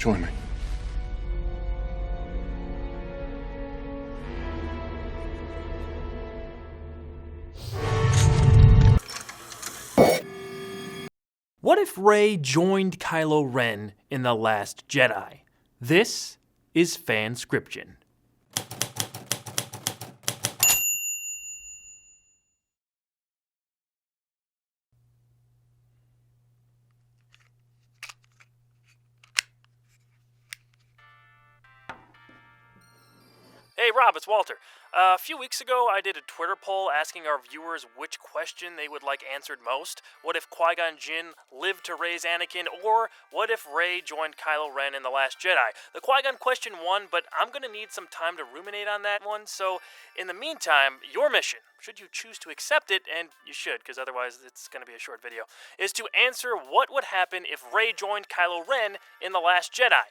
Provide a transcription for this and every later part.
Join me. What if Rey joined Kylo Ren in The Last Jedi? This is FanScription. Hey Rob, it's Walter. A few weeks ago, I did a Twitter poll asking our viewers which question they would like answered most. What if Qui-Gon Jinn lived to raise Anakin, or what if Rey joined Kylo Ren in The Last Jedi? The Qui-Gon question won, but I'm going to need some time to ruminate on that one, so in the meantime, your mission, should you choose to accept it, and you should, because otherwise it's going to be a short video, is to answer what would happen if Rey joined Kylo Ren in The Last Jedi.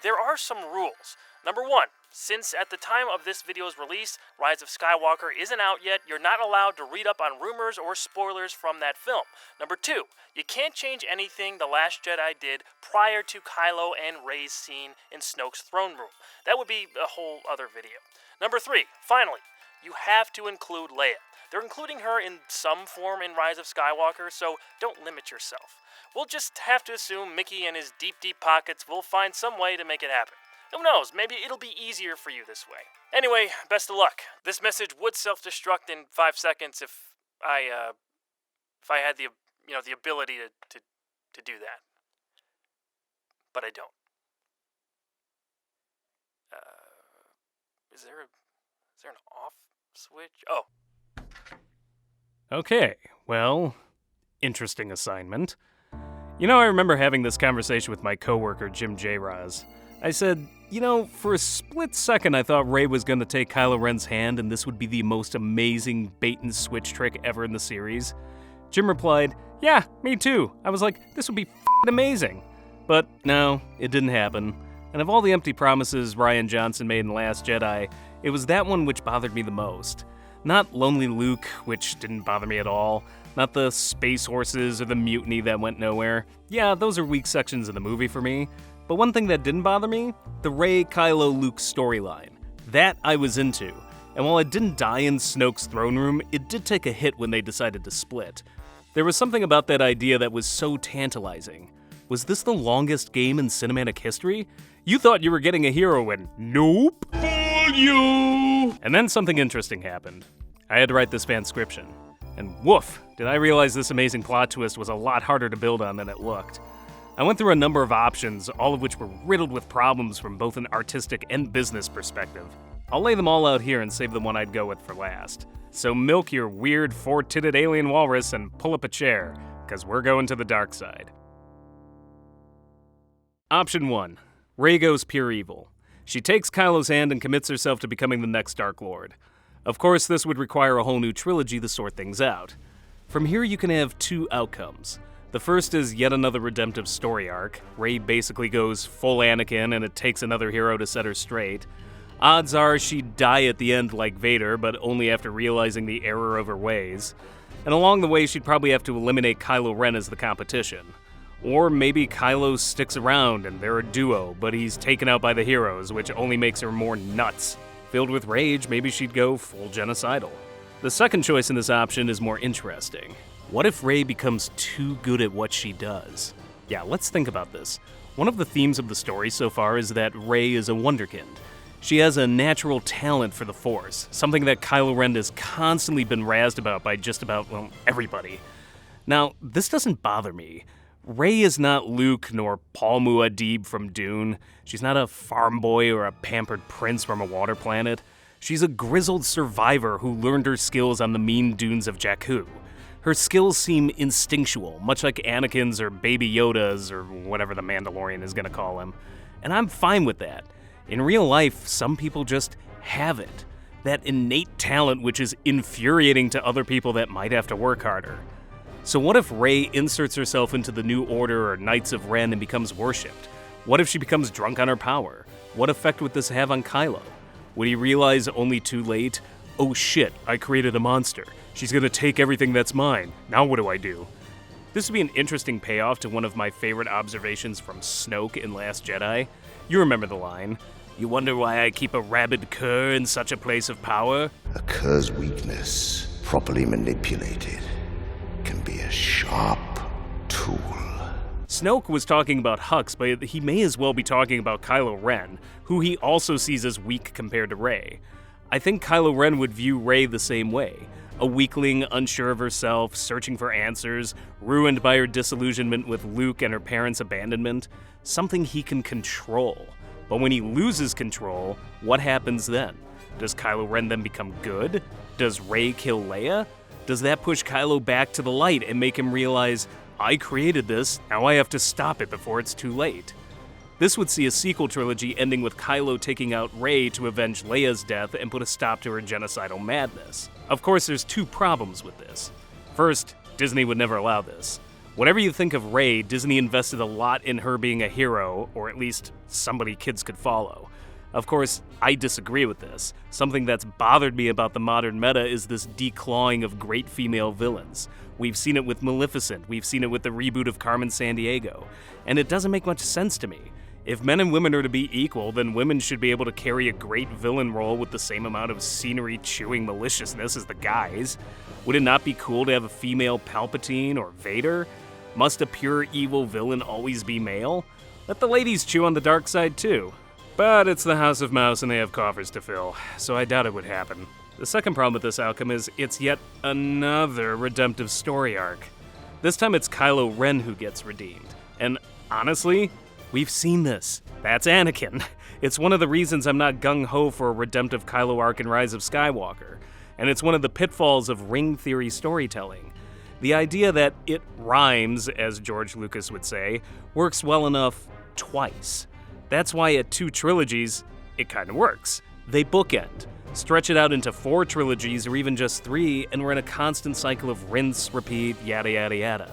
There are some rules. Number one, since at the time of this video's release, Rise of Skywalker isn't out yet, you're not allowed to read up on rumors or spoilers from that film. Number two, you can't change anything The Last Jedi did prior to Kylo and Rey's scene in Snoke's throne room. That would be a whole other video. Number three, finally, you have to include Leia. They're including her in some form in Rise of Skywalker, so don't limit yourself. We'll just have to assume Mickey and his deep, deep pockets will find some way to make it happen. Who knows, maybe it'll be easier for you this way. Anyway, best of luck. This message would self-destruct in 5 seconds if I had the ability to do that. But I don't. Is there an off switch? Oh. Okay, well, interesting assignment. You know, I remember having this conversation with my coworker, Jim J. Raz. I said, for a split second I thought Rey was going to take Kylo Ren's hand and this would be the most amazing bait-and-switch trick ever in the series. Jim replied, yeah, me too. I was like, this would be f***ing amazing. But no, it didn't happen. And of all the empty promises Rian Johnson made in Last Jedi, it was that one which bothered me the most. Not Lonely Luke, which didn't bother me at all. Not the space horses or the mutiny that went nowhere. Yeah, those are weak sections of the movie for me. But one thing that didn't bother me, the Rey, Kylo, Luke storyline. That I was into. And while it didn't die in Snoke's throne room, it did take a hit when they decided to split. There was something about that idea that was so tantalizing. Was this the longest game in cinematic history? You thought you were getting a hero and nope. Fool you! And then something interesting happened. I had to write this fanscription. And woof, did I realize this amazing plot twist was a lot harder to build on than it looked. I went through a number of options, all of which were riddled with problems from both an artistic and business perspective. I'll lay them all out here and save the one I'd go with for last. So milk your weird four-titted alien walrus and pull up a chair, because we're going to the dark side. Option 1. Rey goes pure evil. She takes Kylo's hand and commits herself to becoming the next Dark Lord. Of course, this would require a whole new trilogy to sort things out. From here you can have two outcomes. The first is yet another redemptive story arc. Rey basically goes full Anakin and it takes another hero to set her straight. Odds are she'd die at the end like Vader, but only after realizing the error of her ways. And along the way she'd probably have to eliminate Kylo Ren as the competition. Or maybe Kylo sticks around and they're a duo, but he's taken out by the heroes, which only makes her more nuts. Filled with rage, maybe she'd go full genocidal. The second choice in this option is more interesting. What if Rey becomes too good at what she does? Yeah, let's think about this. One of the themes of the story so far is that Rey is a wunderkind. She has a natural talent for the Force, something that Kylo Ren has constantly been razzed about by just about, everybody. Now, this doesn't bother me. Rey is not Luke nor Paul Muad'Dib from Dune. She's not a farm boy or a pampered prince from a water planet. She's a grizzled survivor who learned her skills on the mean dunes of Jakku. Her skills seem instinctual, much like Anakin's or Baby Yoda's or whatever the Mandalorian is gonna call him. And I'm fine with that. In real life, some people just have it. That innate talent which is infuriating to other people that might have to work harder. So what if Rey inserts herself into the New Order or Knights of Ren and becomes worshipped? What if she becomes drunk on her power? What effect would this have on Kylo? Would he realize only too late, oh shit, I created a monster. She's gonna take everything that's mine. Now what do I do? This would be an interesting payoff to one of my favorite observations from Snoke in Last Jedi. You remember the line, "You wonder why I keep a rabid cur in such a place of power?" A cur's weakness, properly manipulated, can be a sharp tool. Snoke was talking about Hux, but he may as well be talking about Kylo Ren, who he also sees as weak compared to Rey. I think Kylo Ren would view Rey the same way. A weakling, unsure of herself, searching for answers, ruined by her disillusionment with Luke and her parents' abandonment, something he can control. But when he loses control, what happens then? Does Kylo Ren then become good? Does Rey kill Leia? Does that push Kylo back to the light and make him realize, I created this, now I have to stop it before it's too late? This would see a sequel trilogy ending with Kylo taking out Rey to avenge Leia's death and put a stop to her genocidal madness. Of course, there's two problems with this. First, Disney would never allow this. Whatever you think of Rey, Disney invested a lot in her being a hero, or at least somebody kids could follow. Of course, I disagree with this. Something that's bothered me about the modern meta is this declawing of great female villains. We've seen it with Maleficent, we've seen it with the reboot of Carmen Sandiego, and it doesn't make much sense to me. If men and women are to be equal, then women should be able to carry a great villain role with the same amount of scenery-chewing maliciousness as the guys. Would it not be cool to have a female Palpatine or Vader? Must a pure evil villain always be male? Let the ladies chew on the dark side too. But it's the House of Mouse and they have coffers to fill, so I doubt it would happen. The second problem with this outcome is it's yet another redemptive story arc. This time it's Kylo Ren who gets redeemed. And honestly, we've seen this. That's Anakin. It's one of the reasons I'm not gung-ho for a redemptive Kylo arc in Rise of Skywalker. And it's one of the pitfalls of ring theory storytelling. The idea that it rhymes, as George Lucas would say, works well enough twice. That's why at 2 trilogies, it kind of works. They bookend. Stretch it out into 4 trilogies or even just 3, and we're in a constant cycle of rinse, repeat, yada yada yada.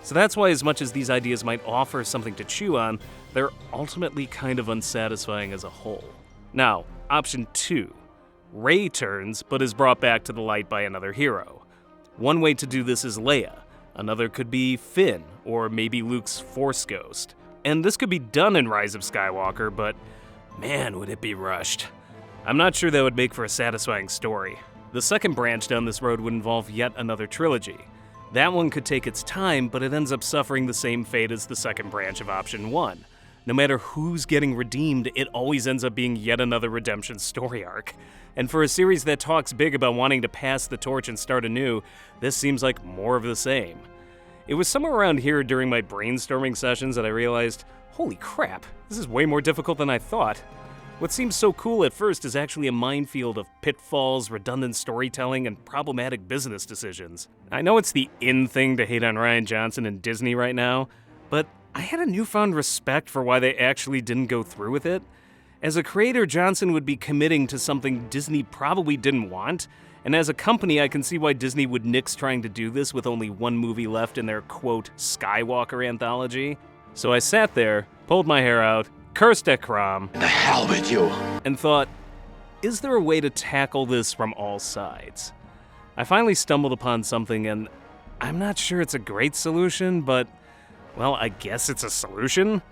So that's why as much as these ideas might offer something to chew on, they're ultimately kind of unsatisfying as a whole. Now, option 2. Rey turns, but is brought back to the light by another hero. One way to do this is Leia. Another could be Finn, or maybe Luke's Force Ghost. And this could be done in Rise of Skywalker, but man, would it be rushed. I'm not sure that would make for a satisfying story. The second branch down this road would involve yet another trilogy. That one could take its time, but it ends up suffering the same fate as the second branch of option 1. No matter who's getting redeemed, it always ends up being yet another redemption story arc. And for a series that talks big about wanting to pass the torch and start anew, this seems like more of the same. It was somewhere around here during my brainstorming sessions that I realized, holy crap, this is way more difficult than I thought. What seems so cool at first is actually a minefield of pitfalls, redundant storytelling, and problematic business decisions. I know it's the in thing to hate on Rian Johnson and Disney right now, but I had a newfound respect for why they actually didn't go through with it. As a creator, Johnson would be committing to something Disney probably didn't want, and as a company, I can see why Disney would nix trying to do this with only one movie left in their, quote, Skywalker anthology. So I sat there, pulled my hair out, cursed at Crom, The hell with you! and thought, is there a way to tackle this from all sides? I finally stumbled upon something, and I'm not sure it's a great solution, but, well, I guess it's a solution.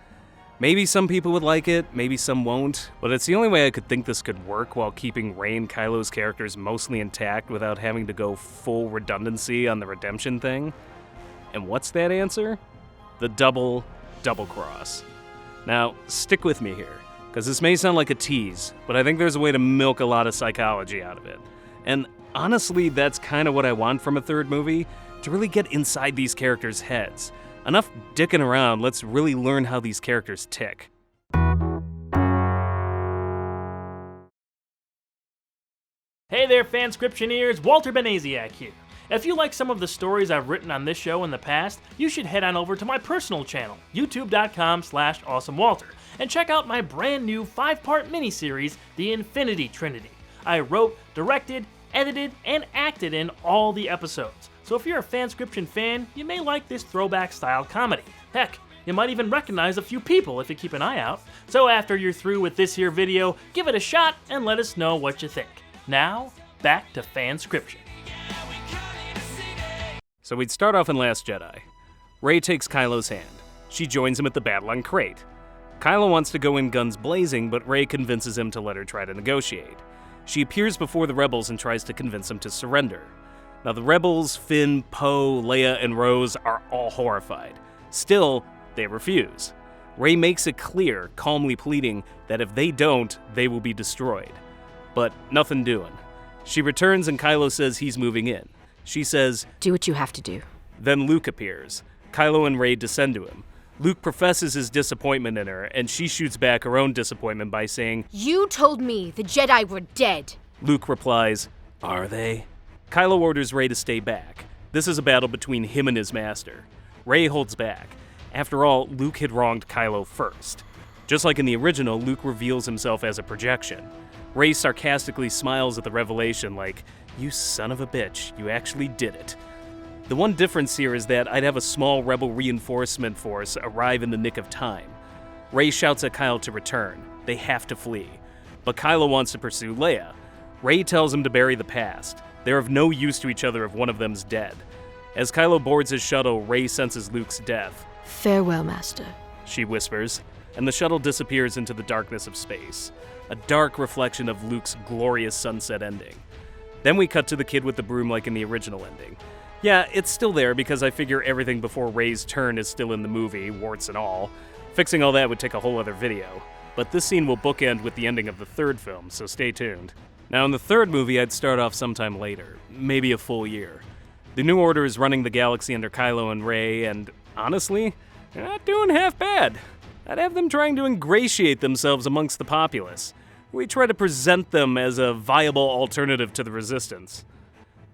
Maybe some people would like it, maybe some won't, but it's the only way I could think this could work while keeping Rey and Kylo's characters mostly intact without having to go full redundancy on the redemption thing. And what's that answer? The double cross. Now, stick with me here, because this may sound like a tease, but I think there's a way to milk a lot of psychology out of it. And honestly, that's kind of what I want from a third movie, to really get inside these characters' heads. Enough dicking around, let's really learn how these characters tick. Hey there, FanScriptioneers, Walter Benaziac here. If you like some of the stories I've written on this show in the past, you should head on over to my personal channel, youtube.com/awesomewalter, and check out my brand new 5-part miniseries, The Infinity Trinity. I wrote, directed, edited, and acted in all the episodes. So if you're a FanScription fan, you may like this throwback-style comedy. Heck, you might even recognize a few people if you keep an eye out. So after you're through with this here video, give it a shot and let us know what you think. Now, back to FanScription. So we'd start off in Last Jedi. Rey takes Kylo's hand. She joins him at the battle on Crate. Kylo wants to go in guns blazing, but Rey convinces him to let her try to negotiate. She appears before the rebels and tries to convince him to surrender. Now the rebels, Finn, Poe, Leia, and Rose are all horrified. Still, they refuse. Rey makes it clear, calmly pleading, that if they don't, they will be destroyed. But nothing doing. She returns and Kylo says he's moving in. She says, "Do what you have to do." Then Luke appears. Kylo and Rey descend to him. Luke professes his disappointment in her, and she shoots back her own disappointment by saying, "You told me the Jedi were dead." Luke replies, "Are they?" Kylo orders Rey to stay back. This is a battle between him and his master. Rey holds back. After all, Luke had wronged Kylo first. Just like in the original, Luke reveals himself as a projection. Rey sarcastically smiles at the revelation like, "You son of a bitch, you actually did it." The one difference here is that I'd have a small rebel reinforcement force arrive in the nick of time. Rey shouts at Kylo to return. They have to flee. But Kylo wants to pursue Leia. Rey tells him to bury the past. They're of no use to each other if one of them's dead. As Kylo boards his shuttle, Rey senses Luke's death. "Farewell, Master," she whispers, and the shuttle disappears into the darkness of space, a dark reflection of Luke's glorious sunset ending. Then we cut to the kid with the broom like in the original ending. Yeah, it's still there because I figure everything before Rey's turn is still in the movie, warts and all. Fixing all that would take a whole other video. But this scene will bookend with the ending of the third film, so stay tuned. Now in the third movie, I'd start off sometime later, maybe a full year. The New Order is running the galaxy under Kylo and Rey, and honestly, they're not doing half bad. I'd have them trying to ingratiate themselves amongst the populace. We try to present them as a viable alternative to the Resistance.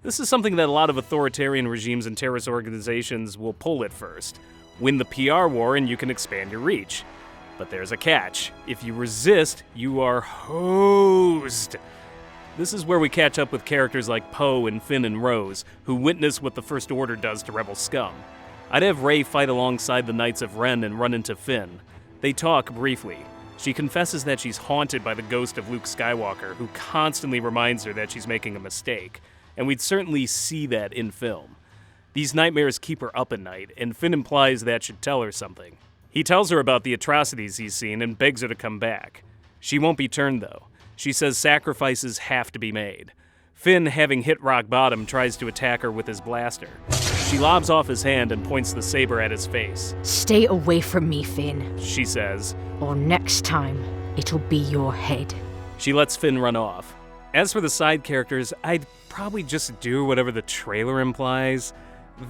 This is something that a lot of authoritarian regimes and terrorist organizations will pull at first. Win the PR war and you can expand your reach. But there's a catch. If you resist, you are hosed. This is where we catch up with characters like Poe and Finn and Rose, who witness what the First Order does to rebel scum. I'd have Rey fight alongside the Knights of Ren and run into Finn. They talk briefly. She confesses that she's haunted by the ghost of Luke Skywalker, who constantly reminds her that she's making a mistake. And we'd certainly see that in film. These nightmares keep her up at night, and Finn implies that should tell her something. He tells her about the atrocities he's seen and begs her to come back. She won't be turned, though. She says sacrifices have to be made. Finn, having hit rock bottom, tries to attack her with his blaster. She lobs off his hand and points the saber at his face. "Stay away from me, Finn, She says. or next time, it'll be your head." She lets Finn run off. As for the side characters, I'd probably just do whatever the trailer implies.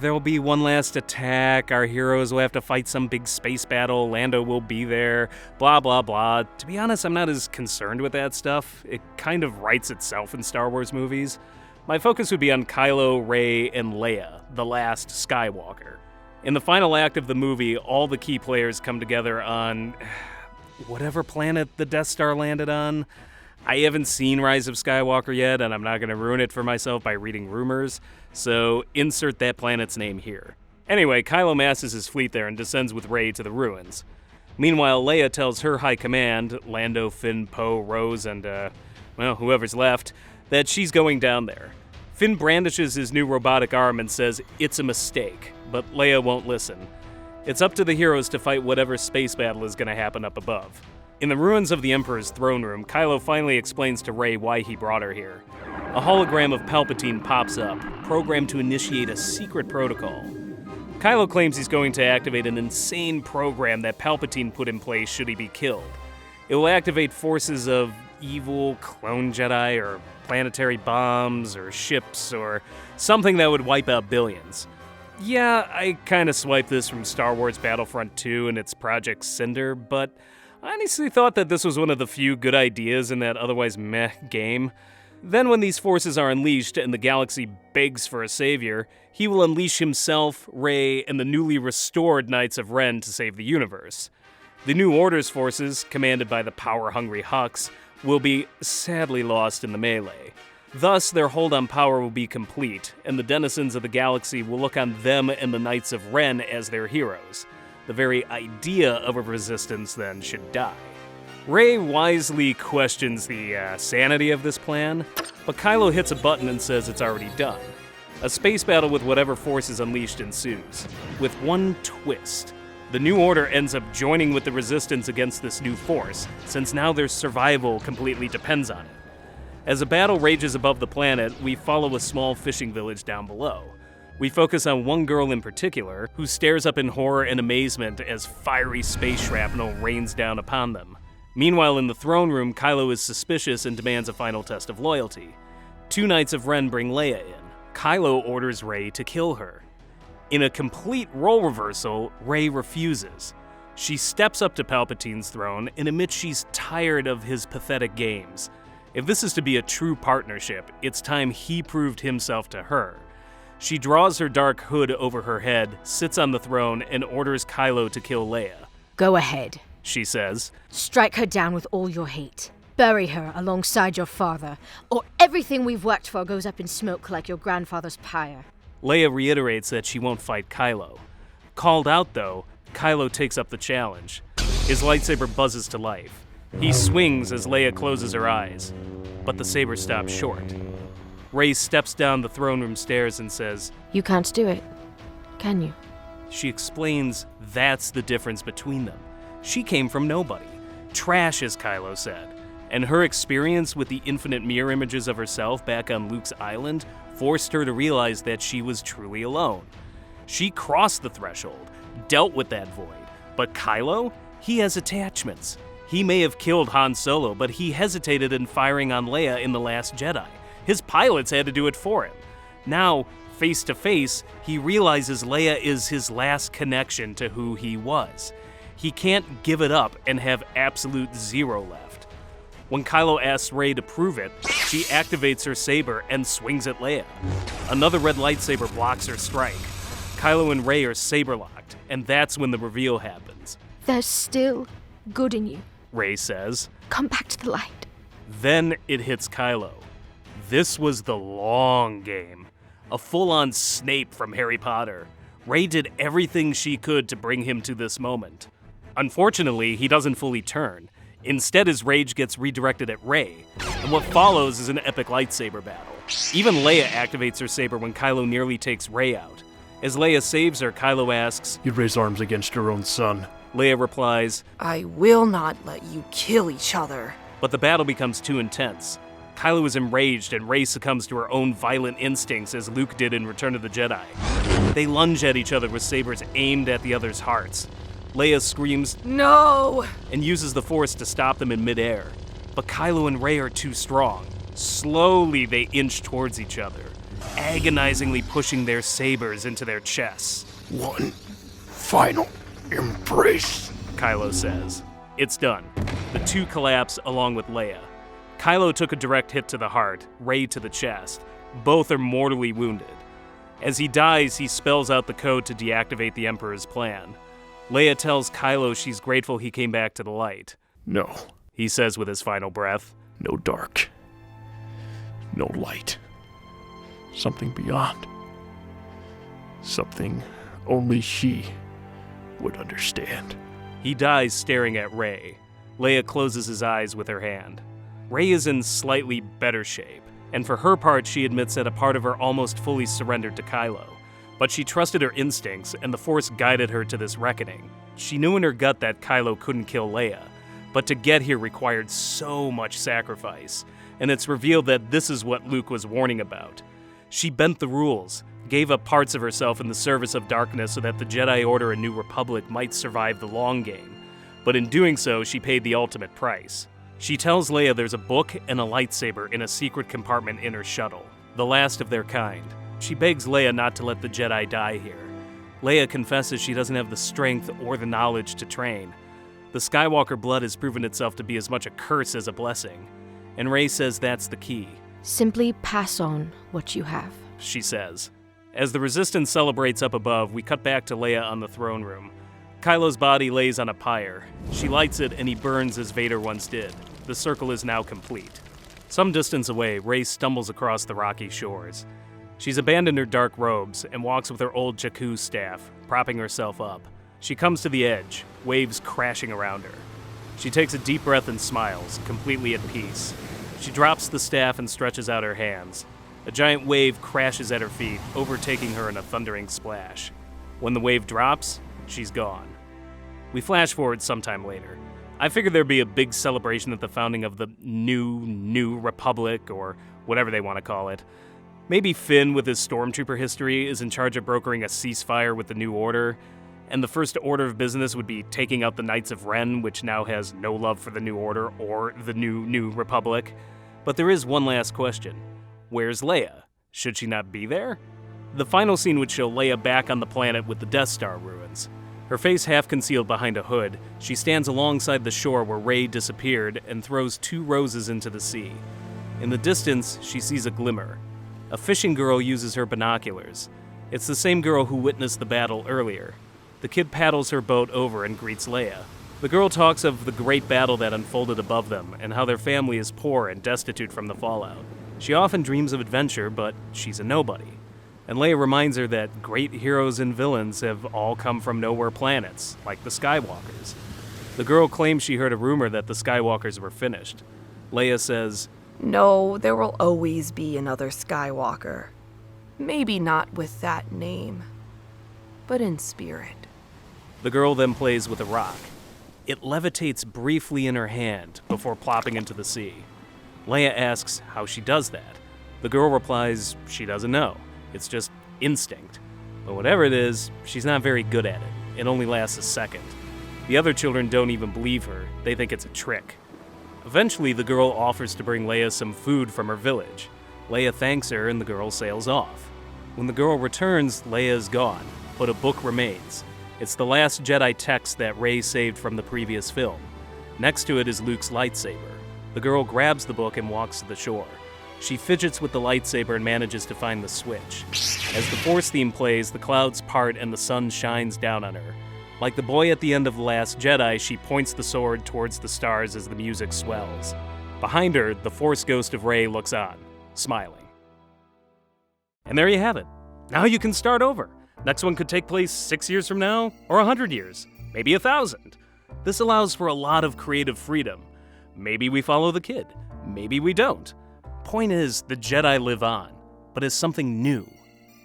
There'll be one last attack, our heroes will have to fight some big space battle, Lando will be there, blah blah blah. To be honest, I'm not as concerned with that stuff. It kind of writes itself in Star Wars movies. My focus would be on Kylo, Rey, and Leia, the last Skywalker. In the final act of the movie, all the key players come together on whatever planet the Death Star landed on. I haven't seen Rise of Skywalker yet, and I'm not going to ruin it for myself by reading rumors, so insert that planet's name here. Anyway, Kylo masses his fleet there and descends with Rey to the ruins. Meanwhile, Leia tells her high command, Lando, Finn, Poe, Rose, and, whoever's left, that she's going down there. Finn brandishes his new robotic arm and says it's a mistake, but Leia won't listen. It's up to the heroes to fight whatever space battle is going to happen up above. In the ruins of the Emperor's throne room, Kylo finally explains to Rey why he brought her here. A hologram of Palpatine pops up, programmed to initiate a secret protocol. Kylo claims he's going to activate an insane program that Palpatine put in place should he be killed. It will activate forces of evil clone Jedi or planetary bombs or ships or something that would wipe out billions. Yeah, I kinda swiped this from Star Wars Battlefront 2 and its Project Cinder, but I honestly thought that this was one of the few good ideas in that otherwise meh game. Then when these forces are unleashed and the galaxy begs for a savior, he will unleash himself, Rey, and the newly restored Knights of Ren to save the universe. The New Order's forces, commanded by the power-hungry Hux, will be sadly lost in the melee. Thus, their hold on power will be complete, and the denizens of the galaxy will look on them and the Knights of Ren as their heroes. The very idea of a resistance, then, should die. Rey wisely questions the sanity of this plan, but Kylo hits a button and says it's already done. A space battle with whatever force is unleashed ensues, with one twist. The New Order ends up joining with the Resistance against this new force, since now their survival completely depends on it. As a battle rages above the planet, we follow a small fishing village down below. We focus on one girl in particular, who stares up in horror and amazement as fiery space shrapnel rains down upon them. Meanwhile, in the throne room, Kylo is suspicious and demands a final test of loyalty. 2 Knights of Ren bring Leia in. Kylo orders Rey to kill her. In a complete role reversal, Rey refuses. She steps up to Palpatine's throne and admits she's tired of his pathetic games. If this is to be a true partnership, it's time he proved himself to her. She draws her dark hood over her head, sits on the throne, and orders Kylo to kill Leia. Go ahead, She says. Strike her down with all your hate. Bury her alongside your father, or everything we've worked for goes up in smoke like your grandfather's pyre. Leia reiterates that she won't fight Kylo. Called out, though, Kylo takes up the challenge. His lightsaber buzzes to life. He swings as Leia closes her eyes, but the saber stops short. Rey steps down the throne room stairs and says, You can't do it, can you? She explains that's the difference between them. She came from nobody. Trash, as Kylo said. And her experience with the infinite mirror images of herself back on Luke's island forced her to realize that she was truly alone. She crossed the threshold, dealt with that void. But Kylo? He has attachments. He may have killed Han Solo, but he hesitated in firing on Leia in The Last Jedi. His pilots had to do it for him. Now, face to face, he realizes Leia is his last connection to who he was. He can't give it up and have absolute zero left. When Kylo asks Rey to prove it, she activates her saber and swings at Leia. Another red lightsaber blocks her strike. Kylo and Rey are saber-locked, and that's when the reveal happens. There's still good in you. Rey says. Come back to the light. Then it hits Kylo. This was the long game. A full-on Snape from Harry Potter. Rey did everything she could to bring him to this moment. Unfortunately, he doesn't fully turn. Instead, his rage gets redirected at Rey, and what follows is an epic lightsaber battle. Even Leia activates her saber when Kylo nearly takes Rey out. As Leia saves her, Kylo asks, You'd raise arms against your own son. Leia replies, I will not let you kill each other. but the battle becomes too intense. Kylo is enraged and Rey succumbs to her own violent instincts as Luke did in Return of the Jedi. They lunge at each other with sabers aimed at the other's hearts. Leia screams, No! and uses the Force to stop them in midair. But Kylo and Rey are too strong. Slowly they inch towards each other, agonizingly pushing their sabers into their chests. One final embrace. Kylo says. It's done. The two collapse along with Leia. Kylo took a direct hit to the heart, Rey to the chest. Both are mortally wounded. As he dies, he spells out the code to deactivate the Emperor's plan. Leia tells Kylo she's grateful he came back to the light. No. He says with his final breath. No dark. No light. Something beyond. Something only she would understand. He dies staring at Rey. Leia closes his eyes with her hand. Rey is in slightly better shape, and for her part, she admits that a part of her almost fully surrendered to Kylo. But she trusted her instincts, and the Force guided her to this reckoning. She knew in her gut that Kylo couldn't kill Leia, but to get here required so much sacrifice, and it's revealed that this is what Luke was warning about. She bent the rules, gave up parts of herself in the service of darkness so that the Jedi Order and New Republic might survive the long game. But in doing so, she paid the ultimate price. She tells Leia there's a book and a lightsaber in a secret compartment in her shuttle, the last of their kind. She begs Leia not to let the Jedi die here. Leia confesses she doesn't have the strength or the knowledge to train. The Skywalker blood has proven itself to be as much a curse as a blessing, and Rey says that's the key. Simply pass on what you have. She says. As the Resistance celebrates up above, we cut back to Leia on the throne room. Kylo's body lays on a pyre. She lights it and he burns as Vader once did. The circle is now complete. Some distance away, Rey stumbles across the rocky shores. She's abandoned her dark robes and walks with her old Jakku staff, propping herself up. She comes to the edge, waves crashing around her. She takes a deep breath and smiles, completely at peace. She drops the staff and stretches out her hands. A giant wave crashes at her feet, overtaking her in a thundering splash. When the wave drops, she's gone. We flash forward sometime later. I figured there'd be a big celebration at the founding of the new Republic, or whatever they want to call it. Maybe Finn, with his stormtrooper history, is in charge of brokering a ceasefire with the New Order, and the first order of business would be taking out the Knights of Ren, which now has no love for the New Order or the new Republic. But there is one last question. Where's Leia? Should she not be there? The final scene would show Leia back on the planet with the Death Star ruins. Her face half concealed behind a hood, she stands alongside the shore where Rey disappeared and throws 2 roses into the sea. In the distance, she sees a glimmer. A fishing girl uses her binoculars. It's the same girl who witnessed the battle earlier. The kid paddles her boat over and greets Leia. The girl talks of the great battle that unfolded above them and how their family is poor and destitute from the fallout. She often dreams of adventure, but she's a nobody. And Leia reminds her that great heroes and villains have all come from nowhere planets, like the Skywalkers. The girl claims she heard a rumor that the Skywalkers were finished. Leia says, No, there will always be another Skywalker. Maybe not with that name, but in spirit. The girl then plays with a rock. It levitates briefly in her hand before plopping into the sea. Leia asks how she does that. The girl replies she doesn't know. It's just instinct. But whatever it is, she's not very good at it. It only lasts a second. The other children don't even believe her. They think it's a trick. Eventually, the girl offers to bring Leia some food from her village. Leia thanks her and the girl sails off. When the girl returns, Leia is gone, but a book remains. It's the Last Jedi text that Rey saved from the previous film. Next to it is Luke's lightsaber. The girl grabs the book and walks to the shore. She fidgets with the lightsaber and manages to find the switch. As the Force theme plays, the clouds part and the sun shines down on her. Like the boy at the end of The Last Jedi, she points the sword towards the stars as the music swells. Behind her, the Force ghost of Rey looks on, smiling. And there you have it. Now you can start over. Next one could take place 6 years from now, or 100 years, maybe 1,000. This allows for a lot of creative freedom. Maybe we follow the kid, maybe we don't. Point is, the Jedi live on, but as something new.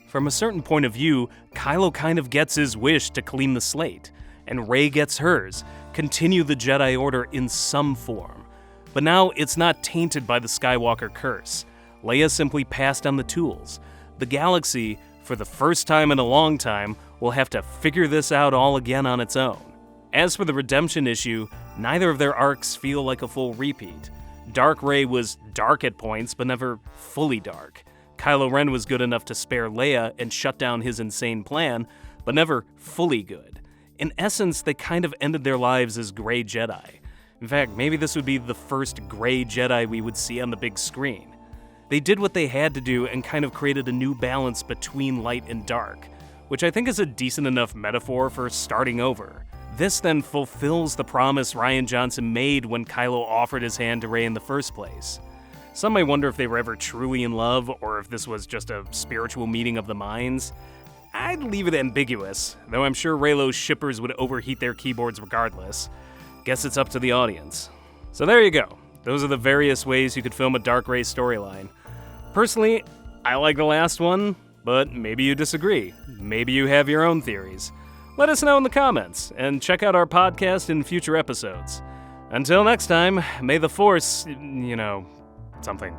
From a certain point of view, Kylo kind of gets his wish to clean the slate, and Rey gets hers, continue the Jedi Order in some form. But now it's not tainted by the Skywalker curse. Leia simply passed on the tools. The galaxy, for the first time in a long time, will have to figure this out all again on its own. As for the redemption issue, neither of their arcs feel like a full repeat. Dark Rey was dark at points, but never fully dark. Kylo Ren was good enough to spare Leia and shut down his insane plan, but never fully good. In essence, they kind of ended their lives as gray Jedi. In fact, maybe this would be the first gray Jedi we would see on the big screen. They did what they had to do and kind of created a new balance between light and dark, which I think is a decent enough metaphor for starting over. This then fulfills the promise Rian Johnson made when Kylo offered his hand to Rey in the first place. Some may wonder if they were ever truly in love, or if this was just a spiritual meeting of the minds. I'd leave it ambiguous, though I'm sure Reylo's shippers would overheat their keyboards regardless. Guess it's up to the audience. So there you go. Those are the various ways you could film a Dark Rey storyline. Personally, I like the last one, but maybe you disagree. Maybe you have your own theories. Let us know in the comments, and check out our podcast in future episodes. Until next time, may the Force, something.